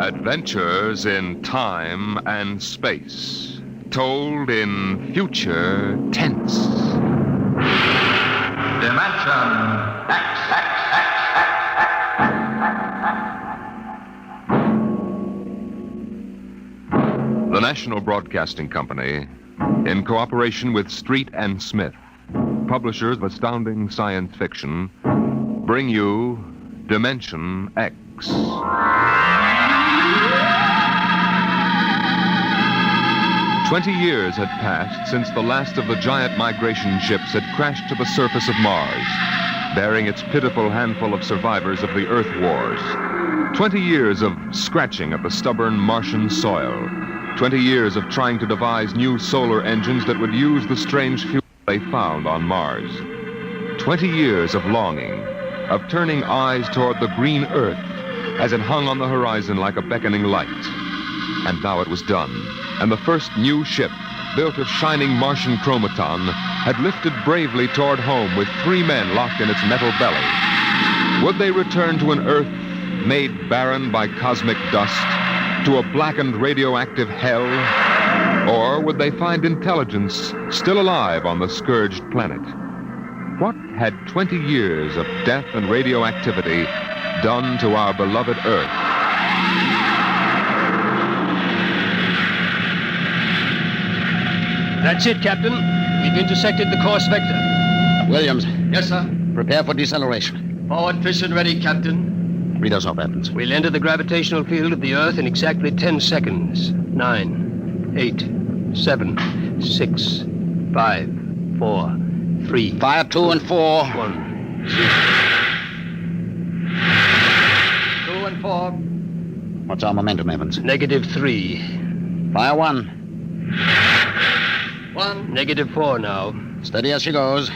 Adventures in time and space, told in future tense. Dimension X. The National Broadcasting Company, in cooperation with Street and Smith, publishers of astounding science fiction, bring you Dimension X. 20 years had passed since the last of the giant migration ships had crashed to the surface of Mars, bearing its pitiful handful of survivors of the Earth Wars. 20 years of scratching at the stubborn Martian soil. 20 years of trying to devise new solar engines that would use the strange fuel they found on Mars. 20 years of longing, of turning eyes toward the green Earth as it hung on the horizon like a beckoning light. And now it was done, and the first new ship, built of shining Martian chromaton, had lifted bravely toward home with 3 men locked in its metal belly. Would they return to an Earth made barren by cosmic dust, to a blackened radioactive hell? Or would they find intelligence still alive on the scourged planet? What had 20 years of death and radioactivity done to our beloved Earth? That's it, Captain. We've intersected the course vector. Williams, Yes, sir. prepare for deceleration. Forward fission ready, Captain. Read us off, Evans. We'll enter the gravitational field of the Earth in exactly 10 seconds. 9, 8, 7, 6, 5, 4, 3. Fire 2 and 4. 1, 0. 2 and 4. What's our momentum, Evans? -3. Fire 1. 1. -4 now. Steady as she goes.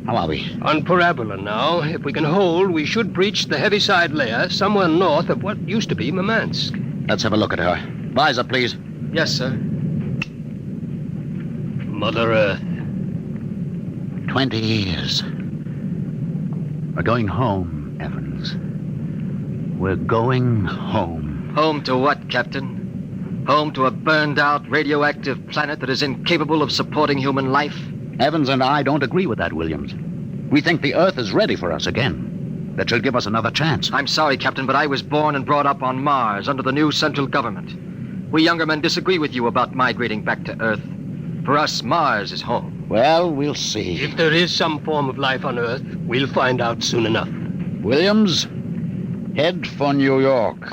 How are we? On parabola now. If we can hold, we should breach the heaviside layer somewhere north of what used to be Murmansk. Let's have a look at her. Visor, please. Yes, sir. Mother Earth. 20 years. We're going home, Evans. We're going home. Home to what, Captain? Home to a burned-out radioactive planet that is incapable of supporting human life? Evans and I don't agree with that, Williams. We think the Earth is ready for us again. That should give us another chance. I'm sorry, Captain, but I was born and brought up on Mars under the new central government. We younger men disagree with you about migrating back to Earth. For us, Mars is home. Well, we'll see. If there is some form of life on Earth, we'll find out soon enough. Williams, head for New York.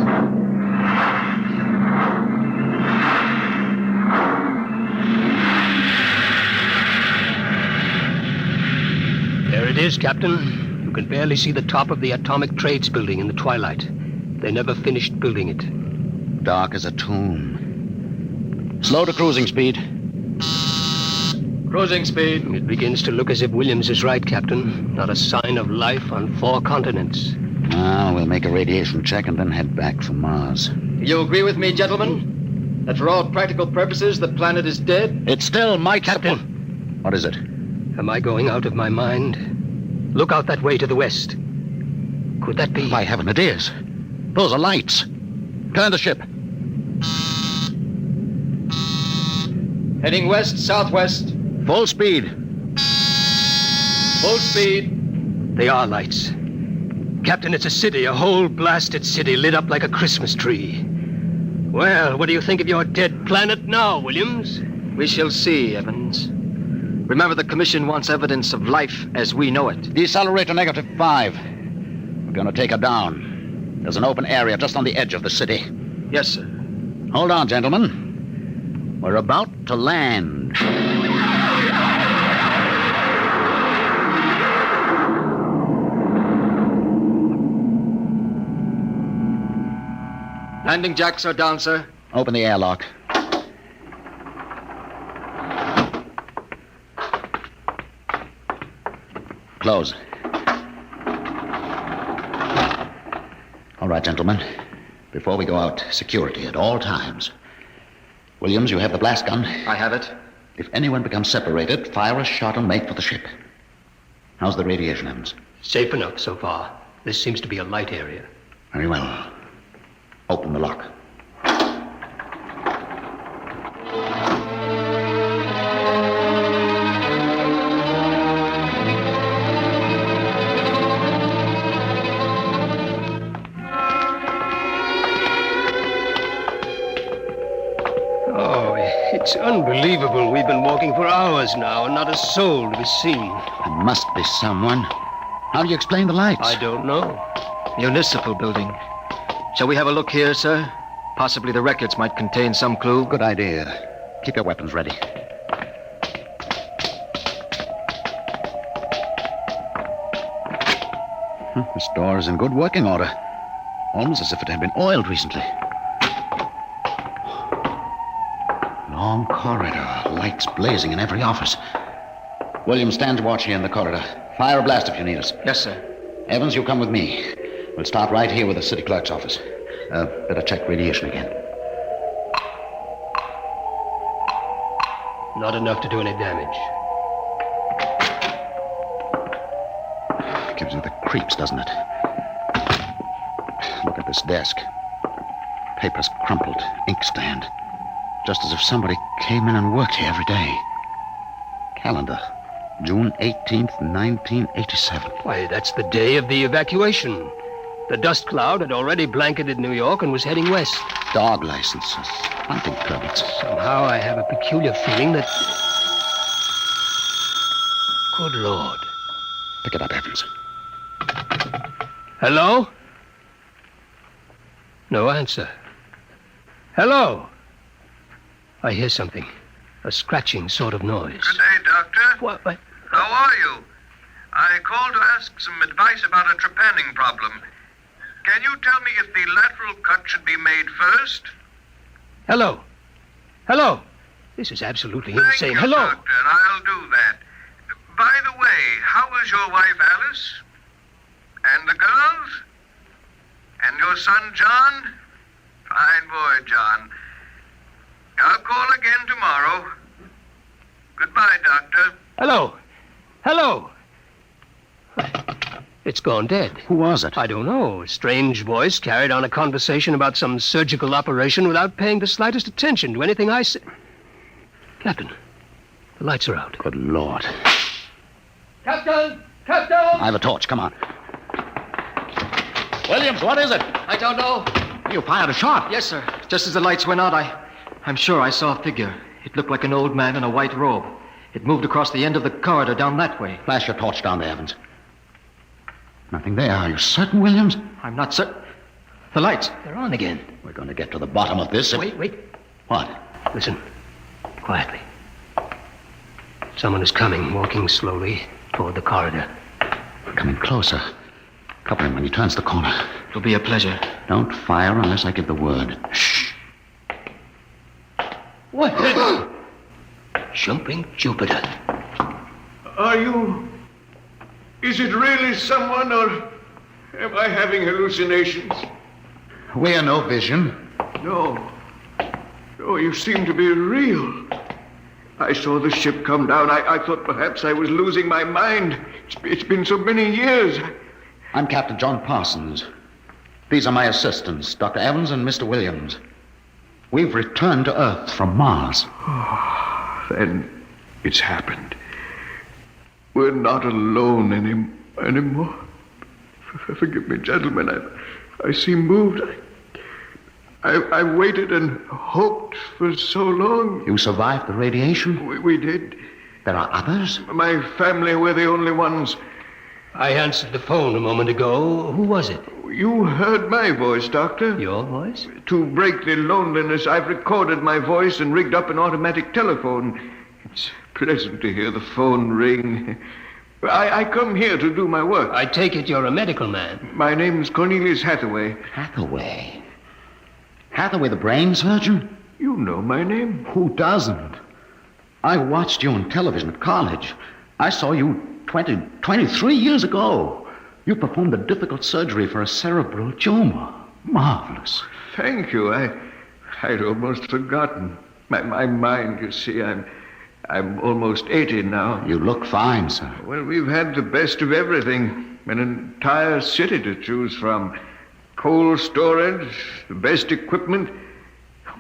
There it is, Captain. You can barely see the top of the Atomic Trades building in the twilight. They never finished building it. Dark as a tomb. Slow to cruising speed. Cruising speed. It begins to look as if Williams is right, Captain. Not a sign of life on 4 continents. Now, we'll make a radiation check and then head back for Mars. You agree with me, gentlemen? That for all practical purposes, the planet is dead? It still might... Captain! What is it? Am I going out of my mind? Look out that way to the west. Could that be... By heaven, it is. Those are lights. Turn the ship. Heading west, southwest. Full speed. Full speed. They are lights. Captain, it's a city, a whole blasted city lit up like a Christmas tree. Well, what do you think of your dead planet now, Williams? We shall see, Evans. Remember, the Commission wants evidence of life as we know it. Decelerator -5. We're going to take her down. There's an open area just on the edge of the city. Yes, sir. Hold on, gentlemen. We're about to land. Landing jacks are down, sir. Open the airlock. Close. All right, gentlemen. Before we go out, security at all times. Williams, you have the blast gun. I have it. If anyone becomes separated, fire a shot and make for the ship. How's the radiation, Evans? Safe enough so far. This seems to be a light area. Very well. Open the lock. Oh, it's unbelievable. We've been walking for hours now, and not a soul to be seen. There must be someone. How do you explain the lights? I don't know. Municipal building. Shall we have a look here, sir? Possibly the records might contain some clue. Good idea. Keep your weapons ready. This door is in good working order. Almost as if it had been oiled recently. Long corridor, lights blazing in every office. Williams, stand watch here in the corridor. Fire a blast if you need us. Yes, sir. Evans, you come with me. We'll start right here with the city clerk's office. Better check radiation again. Not enough to do any damage. Gives you the creeps, doesn't it? Look at this desk. Papers crumpled, inkstand. Just as if somebody came in and worked here every day. Calendar. June 18th, 1987. Why, that's the day of the evacuation. The dust cloud had already blanketed New York and was heading west. Dog licenses, hunting permits. Somehow I have a peculiar feeling that... Good Lord. Pick it up, Evans. Hello? No answer. Hello? I hear something. A scratching sort of noise. Good day, Doctor. What? How are you? I called to ask some advice about a trepanning problem. Can you tell me if the lateral cut should be made first? Hello? Hello? This is absolutely insane. Thank you, Hello? Doctor. I'll do that. By the way, how is your wife, Alice? And the girls? And your son, John? Fine boy, John. I'll call again tomorrow. Goodbye, Doctor. Hello? Hello? It's gone dead. Who was it? I don't know. A strange voice carried on a conversation about some surgical operation without paying the slightest attention to anything I said. Captain, the lights are out. Good Lord. Captain! Captain! I have a torch. Come on. Williams, what is it? I don't know. You fired a shot. Yes, sir. Just as the lights went out, I'm sure I saw a figure. It looked like an old man in a white robe. It moved across the end of the corridor down that way. Flash your torch down there, Evans. Nothing there. Are you certain, Williams? I'm not certain. The lights. They're on again. We're going to get to the bottom of this. Wait. What? Listen. Quietly. Someone is coming, walking slowly toward the corridor. We're coming closer. Cover him when he turns the corner. It'll be a pleasure. Don't fire unless I give the word. Shh. What? Jumping Jupiter. Are you... Is it really someone, or am I having hallucinations? We are no vision. No. No, you seem to be real. I saw the ship come down. I thought perhaps I was losing my mind. It's been so many years. I'm Captain John Parsons. These are my assistants, Dr. Evans and Mr. Williams. We've returned to Earth from Mars. Then it's happened. We're not alone anymore. Forgive me, gentlemen. I seem moved. I waited and hoped for so long. You survived the radiation? We did. There are others? My family were the only ones. I answered the phone a moment ago. Who was it? You heard my voice, Doctor. Your voice? To break the loneliness, I've recorded my voice and rigged up an automatic telephone. It's pleasant to hear the phone ring. I come here to do my work. I take it you're a medical man. My name's Cornelius Hathaway. Hathaway? Hathaway, the brain surgeon? You know my name. Who doesn't? I watched you on television at college. I saw you 23 years ago. You performed a difficult surgery for a cerebral tumor. Marvelous. Thank you. I'd almost forgotten. My mind, you see, I'm almost 80 now. You look fine, sir. Well, we've had the best of everything. An entire city to choose from. cold storage, the best equipment.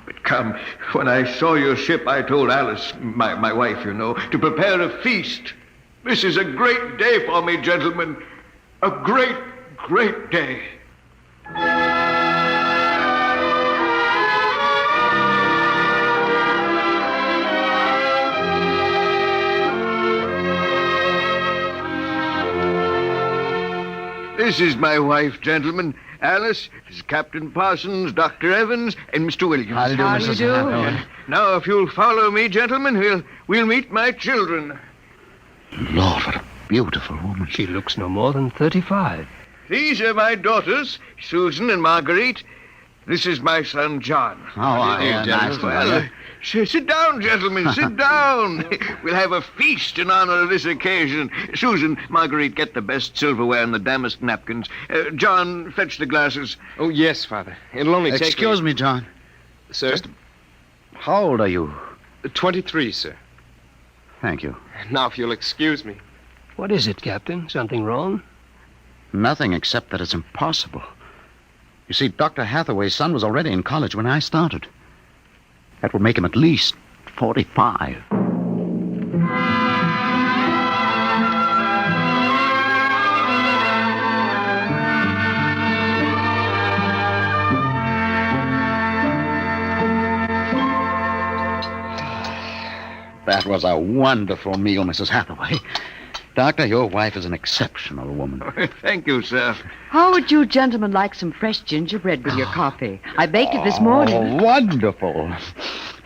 But come, when I saw your ship, I told Alice, my wife, you know, to prepare a feast. This is a great day for me, gentlemen. A great, great day. This is my wife, gentlemen. Alice, this is Captain Parsons, Dr. Evans, and Mr. Williams. How do you do, Mrs. Hathaway? Now, if you'll follow me, gentlemen, we'll meet my children. Lord, what a beautiful woman. She looks no more than 35. These are my daughters, Susan and Marguerite. This is my son, John. Nice to meet you. Sit down, gentlemen, sit down. We'll have a feast in honor of this occasion. Susan, Marguerite, get the best silverware and the damask napkins. John, fetch the glasses. Oh, yes, Father. It'll only take... Excuse me, John. Sir? How old are you? 23, sir. Thank you. Now, if you'll excuse me. What is it, Captain? Something wrong? Nothing except that it's impossible. You see, Dr. Hathaway's son was already in college when I started. That would make him at least 45. That was a wonderful meal, Mrs. Hathaway. Doctor, your wife is an exceptional woman. Thank you, sir. How would you gentlemen like some fresh gingerbread with your coffee? I baked it this morning. Oh, wonderful.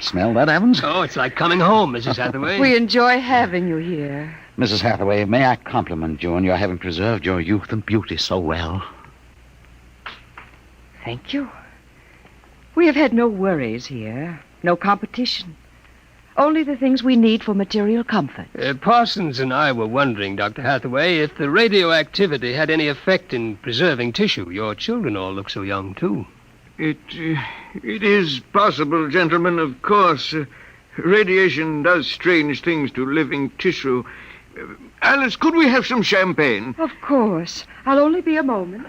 Smell that, Evans? Oh, it's like coming home, Mrs. Hathaway. We enjoy having you here. Mrs. Hathaway, may I compliment you on your having preserved your youth and beauty so well? Thank you. We have had no worries here, no competition. Only the things we need for material comfort. Parsons and I were wondering, Dr. Hathaway, if the radioactivity had any effect in preserving tissue. Your children all look so young, too. It is possible, gentlemen, of course. Radiation does strange things to living tissue. Alice, could we have some champagne? Of course. I'll only be a moment.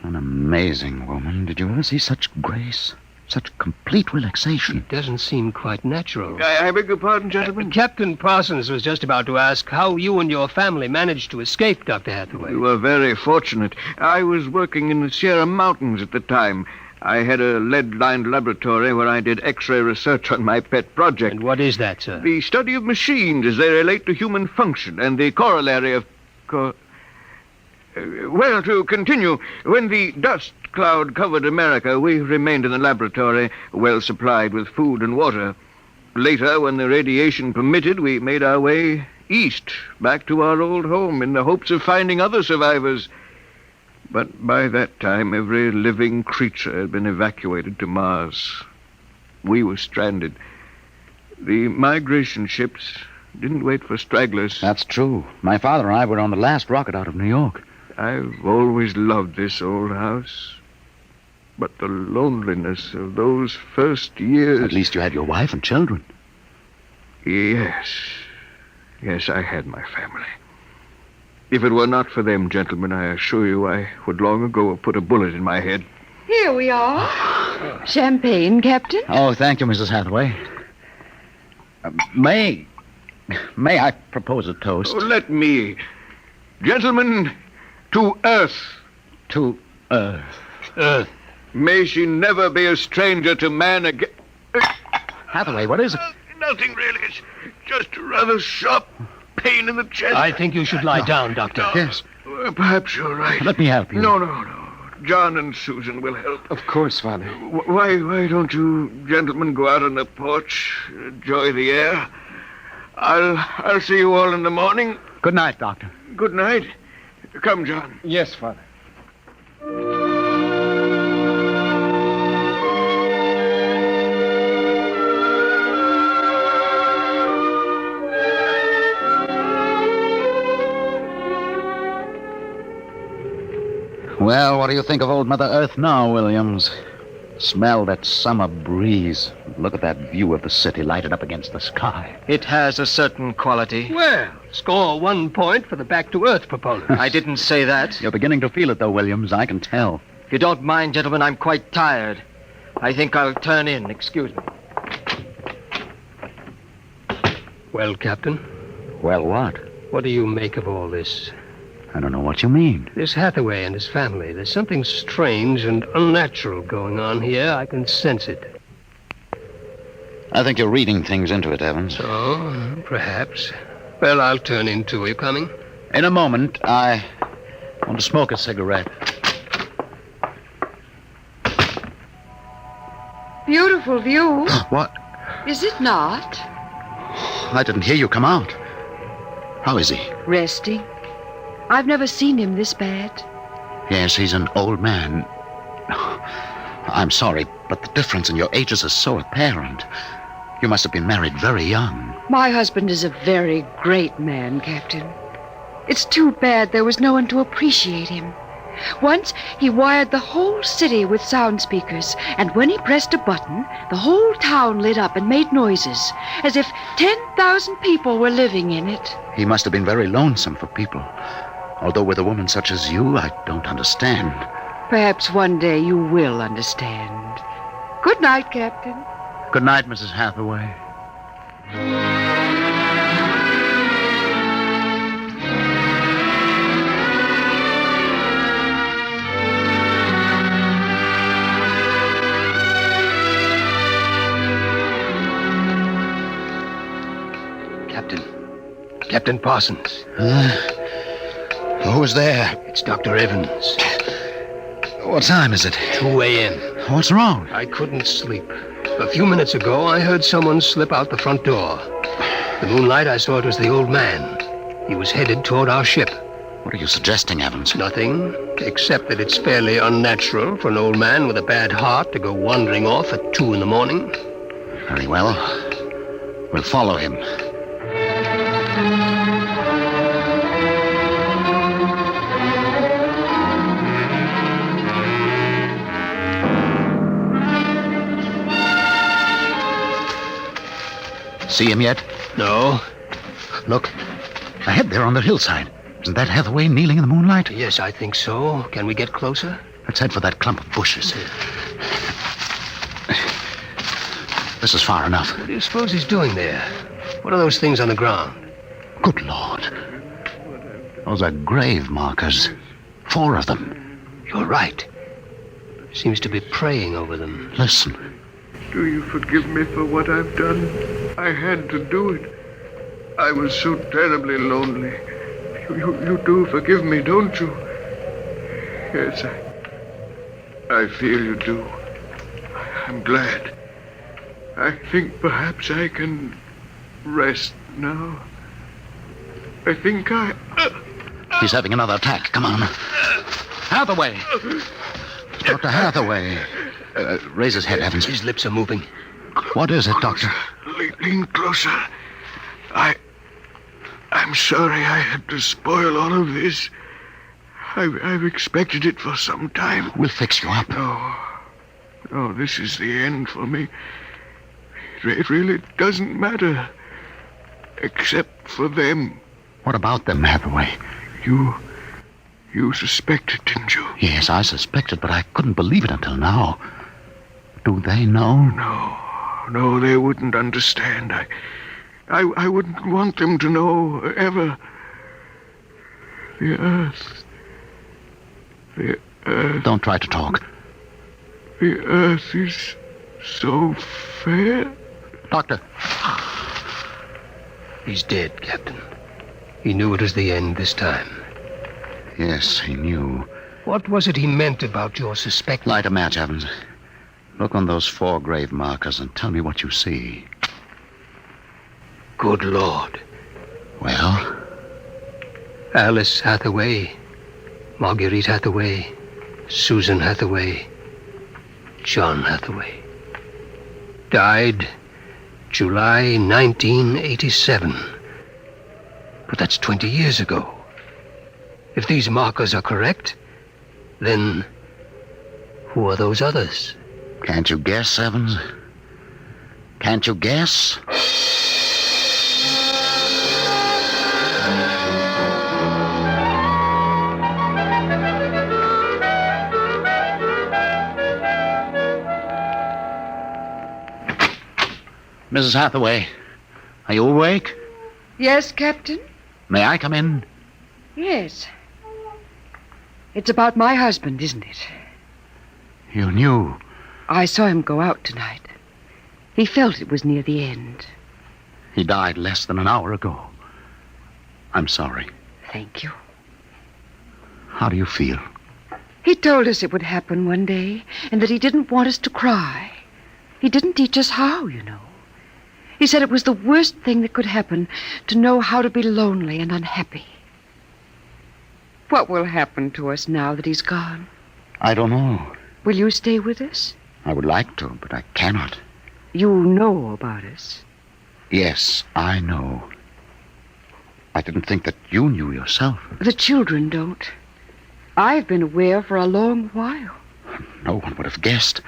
An amazing woman. Did you ever see such grace? Such complete relaxation. It doesn't seem quite natural. I beg your pardon, gentlemen? Captain Parsons was just about to ask how you and your family managed to escape, Dr. Hathaway. We were very fortunate. I was working in the Sierra Mountains at the time. I had a lead-lined laboratory where I did X-ray research on my pet project. And what is that, sir? The study of machines as they relate to human function and the corollary of... Well, to continue, when the dust cloud covered America, we remained in the laboratory, well supplied with food and water. Later, when the radiation permitted, we made our way east, back to our old home, in the hopes of finding other survivors. But by that time, every living creature had been evacuated to Mars. We were stranded. The migration ships didn't wait for stragglers. That's true. My father and I were on the last rocket out of New York. I've always loved this old house. But the loneliness of those first years... At least you had your wife and children. Yes. Yes, I had my family. If it were not for them, gentlemen, I assure you I would long ago have put a bullet in my head. Here we are. Champagne, Captain? Oh, thank you, Mrs. Hathaway. May I propose a toast? Oh, let me. Gentlemen, to Earth. To Earth. Earth. May she never be a stranger to man again. Hathaway, what is it? Nothing really. It's just a rather sharp pain in the chest. I think you should lie down, Doctor. Yes. Perhaps you're right. Let me help you. No. John and Susan will help. Of course, Father. Why don't you gentlemen go out on the porch, enjoy the air? I'll see you all in the morning. Good night, Doctor. Good night. Come, John. Yes, Father. Well, what do you think of old Mother Earth now, Williams? Smell that summer breeze. Look at that view of the city lighted up against the sky. It has a certain quality. Well, score 1 point for the back-to-earth proponent. I didn't say that. You're beginning to feel it, though, Williams. I can tell. If you don't mind, gentlemen, I'm quite tired. I think I'll turn in. Excuse me. Well, Captain, Well, what? what do you make of all this? I don't know what you mean. This Hathaway and his family. There's something strange and unnatural going on here. I can sense it. I think you're reading things into it, Evans. Oh, perhaps. Well, I'll turn in too. Are you coming? In a moment, I want to smoke a cigarette. Beautiful view, What? is it not? I didn't hear you come out. How is he? Resting. I've never seen him this bad. Yes, he's an old man. I'm sorry, but the difference in your ages is so apparent. You must have been married very young. My husband is a very great man, Captain. It's too bad there was no one to appreciate him. Once he wired the whole city with sound speakers, and when he pressed a button, the whole town lit up and made noises, as if 10,000 people were living in it. He must have been very lonesome for people. Although with a woman such as you, I don't understand. Perhaps one day you will understand. Good night, Captain. Good night, Mrs. Hathaway. Captain Parsons. Who was there? It's Dr. Evans. What time is it? 2 a.m. What's wrong? I couldn't sleep. A few minutes ago, I heard someone slip out the front door. The moonlight, I saw it was the old man. He was headed toward our ship. What are you suggesting, Evans? Nothing, except that it's fairly unnatural for an old man with a bad heart to go wandering off at 2 in the morning. Very well. We'll follow him. See him yet? No. Look, ahead there on the hillside. Isn't that Hathaway kneeling in the moonlight? Yes, I think so. Can we get closer? Let's head for that clump of bushes. This is far enough. What do you suppose he's doing there? What are those things on the ground? Good Lord. Those are grave markers. 4 of them. You're right. Seems to be praying over them. Listen. Do you forgive me for what I've done? I had to do it. I was so terribly lonely. You do forgive me, don't you? Yes, I feel you do. I'm glad. I think perhaps I can rest now. I think He's having another attack. Come on. Hathaway! Dr. Hathaway. Raise his head, Evans. His lips are moving. What is it, Doctor? Lean closer. I'm sorry I had to spoil all of this. I've expected it for some time. We'll fix you up. No, this is the end for me. It really doesn't matter. Except for them. What about them, Hathaway? You suspected, didn't you? Yes, I suspected, but I couldn't believe it until now. Do they know? No, they wouldn't understand. I wouldn't want them to know, ever. The Earth. Don't try to talk. The Earth is so fair. Doctor. He's dead, Captain. He knew it was the end this time. Yes, he knew. What was it he meant about your suspecting? Light a match, Evans. Look on those 4 grave markers and tell me what you see. Good Lord. Well? Alice Hathaway, Marguerite Hathaway, Susan Hathaway, John Hathaway. Died July 1987. But that's 20 years ago. If these markers are correct, then who are those others? Can't you guess, Evans? Can't you guess? Mrs. Hathaway, are you awake? Yes, Captain? May I come in? Yes. It's about my husband, isn't it? You knew. I saw him go out tonight. He felt it was near the end. He died less than an hour ago. I'm sorry. Thank you. How do you feel? He told us it would happen one day, and that he didn't want us to cry. He didn't teach us how, you know. He said it was the worst thing that could happen, to know how to be lonely and unhappy. What will happen to us now that he's gone? I don't know. Will you stay with us? I would like to, but I cannot. You know about us. Yes, I know. I didn't think that you knew yourself. The children don't. I've been aware for a long while. No one would have guessed.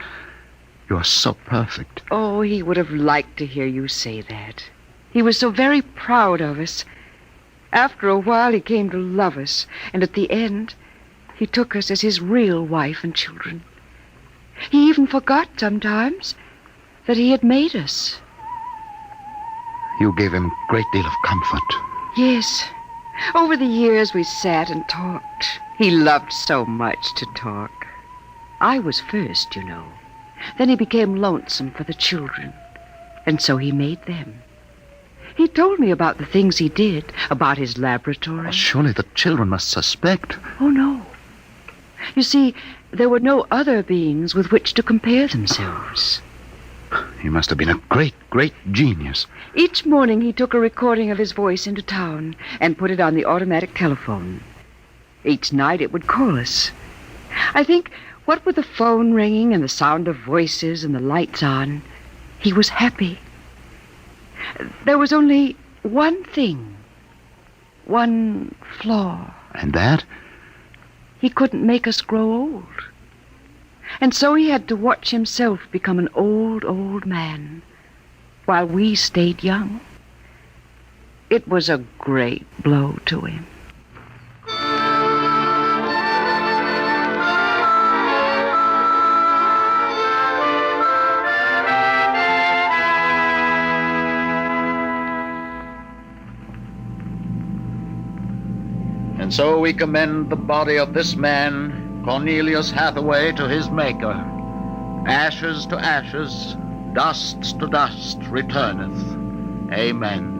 You're so perfect. Oh, he would have liked to hear you say that. He was so very proud of us. After a while, he came to love us, and at the end, he took us as his real wife and children. He even forgot sometimes that he had made us. You gave him a great deal of comfort. Yes. Over the years, we sat and talked. He loved so much to talk. I was first, you know. Then he became lonesome for the children, and so he made them. He told me about the things he did, about his laboratory. Well, surely the children must suspect. Oh, no. You see, there were no other beings with which to compare themselves. He must have been a great, great genius. Each morning he took a recording of his voice into town and put it on the automatic telephone. Each night it would call us. I think, what with the phone ringing and the sound of voices and the lights on, he was happy. There was only one thing, one flaw. And that? He couldn't make us grow old. And so he had to watch himself become an old, old man, while we stayed young. It was a great blow to him. And so we commend the body of this man, Cornelius Hathaway, to his Maker. Ashes to ashes, dust to dust returneth. Amen.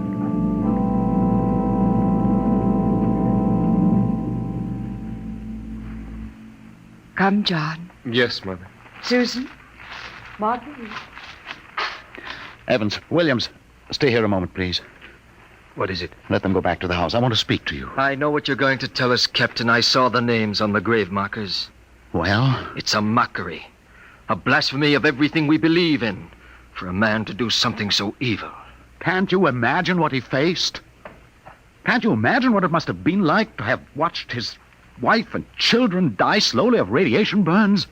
Come, John. Yes, Mother. Susan. Marguerite. Evans, Williams, stay here a moment, please. What is it? Let them go back to the house. I want to speak to you. I know what you're going to tell us, Captain. I saw the names on the grave markers. Well? It's a mockery. A blasphemy of everything we believe in. For a man to do something so evil. Can't you imagine what he faced? Can't you imagine what it must have been like to have watched his wife and children die slowly of radiation burns?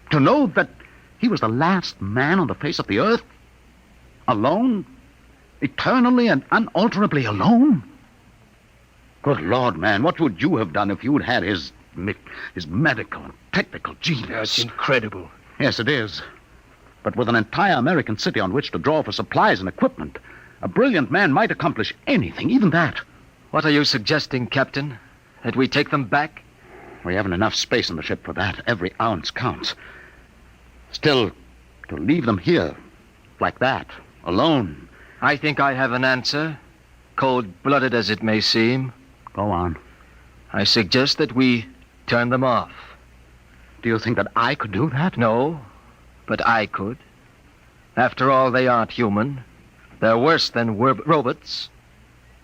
To know that he was the last man on the face of the earth? Alone? Eternally and unalterably alone? Good Lord, man, what would you have done if you'd had his medical and technical genius? That's incredible. Yes, it is. But with an entire American city on which to draw for supplies and equipment, a brilliant man might accomplish anything, even that. What are you suggesting, Captain? That we take them back? We haven't enough space on the ship for that. Every ounce counts. Still, to leave them here, like that, alone... I think I have an answer, cold-blooded as it may seem. Go on. I suggest that we turn them off. Do you think that I could do that? No, but I could. After all, they aren't human. They're worse than robots.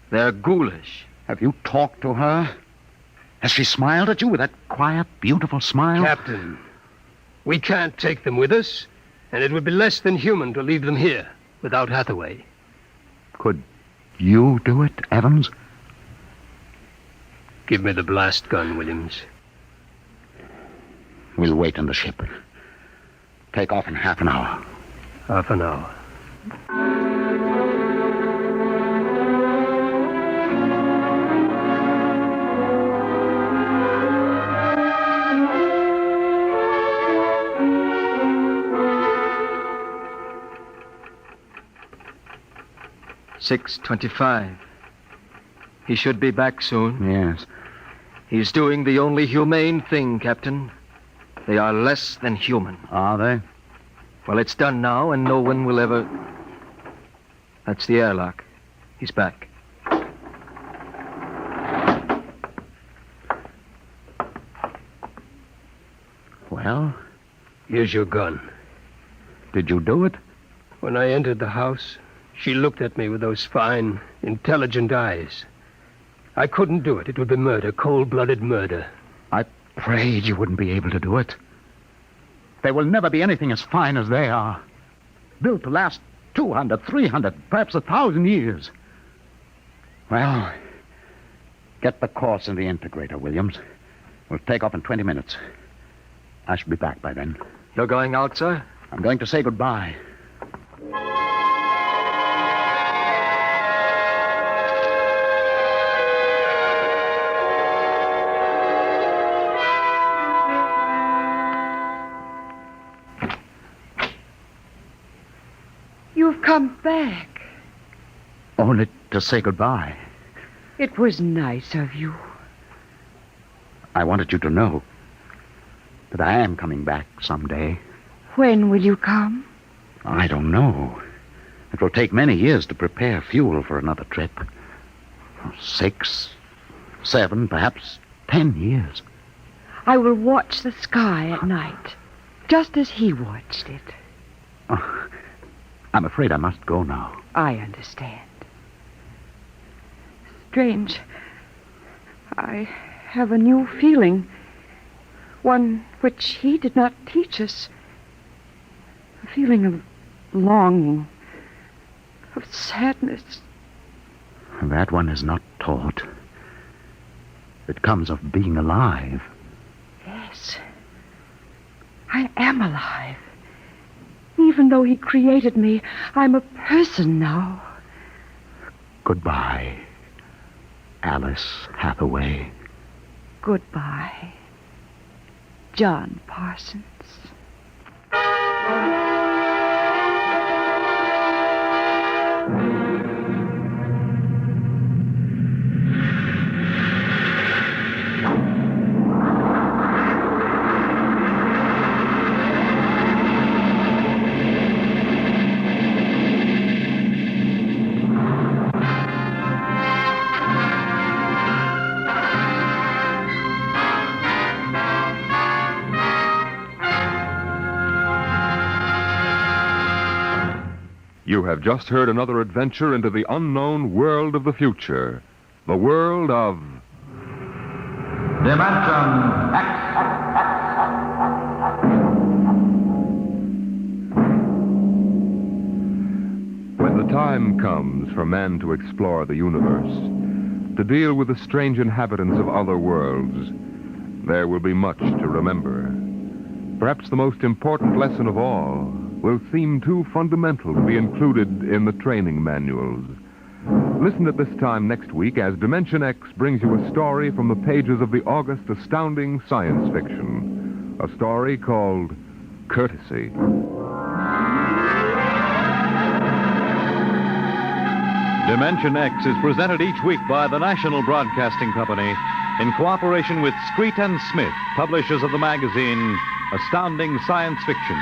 They're ghoulish. Have you talked to her? Has she smiled at you with that quiet, beautiful smile? Captain, we can't take them with us, and it would be less than human to leave them here without Hathaway. Could you do it, Evans? Give me the blast gun, Williams. We'll wait on the ship. Take off in half an hour. Half an hour. 6:25. He should be back soon. Yes. He's doing the only humane thing, Captain. They are less than human. Are they? Well, it's done now, and no one will ever... That's the airlock. He's back. Well, Here's your gun. did you do it? When I entered the house, she looked at me with those fine, intelligent eyes. I couldn't do it. It would be murder, cold-blooded murder. I prayed you wouldn't be able to do it. There will never be anything as fine as they are. Built to last 200, 300, perhaps 1,000 years. Well, get the course in the integrator, Williams. We'll take off in 20 minutes. I should be back by then. You're going out, sir? I'm going to say goodbye. You've come back. Only to say goodbye. It was nice of you. I wanted you to know that I am coming back someday. When will you come? I don't know. It will take many years to prepare fuel for another trip. 6, 7, perhaps 10 years. I will watch the sky at night, just as he watched it. Oh, I'm afraid I must go now. I understand. Strange. I have a new feeling. One which he did not teach us. A feeling of longing, of sadness. That one is not taught. It comes of being alive. Yes. I am alive. Even though he created me, I'm a person now. Goodbye, Alice Hathaway. Goodbye, John Parsons. You have just heard another adventure into the unknown world of the future. The world of Dimension X. when the time comes for man to explore the universe, to deal with the strange inhabitants of other worlds, there will be much to remember. Perhaps the most important lesson of all will seem too fundamental to be included in the training manuals. Listen at this time next week as Dimension X brings you a story from the pages of the August astounding science fiction. A story called Courtesy. Dimension X is presented each week by the National Broadcasting Company in cooperation with Street and Smith, publishers of the magazine Astounding Science Fiction.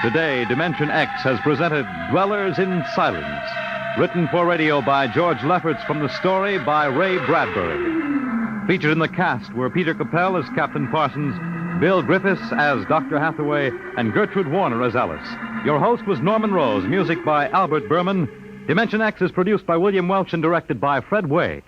Today, Dimension X has presented Dwellers in Silence, written for radio by George Lefferts from the story by Ray Bradbury. Featured in the cast were Peter Capell as Captain Parsons, Bill Griffiths as Dr. Hathaway, and Gertrude Warner as Alice. Your host was Norman Rose, music by Albert Berman. Dimension X is produced by William Welch and directed by Fred Way.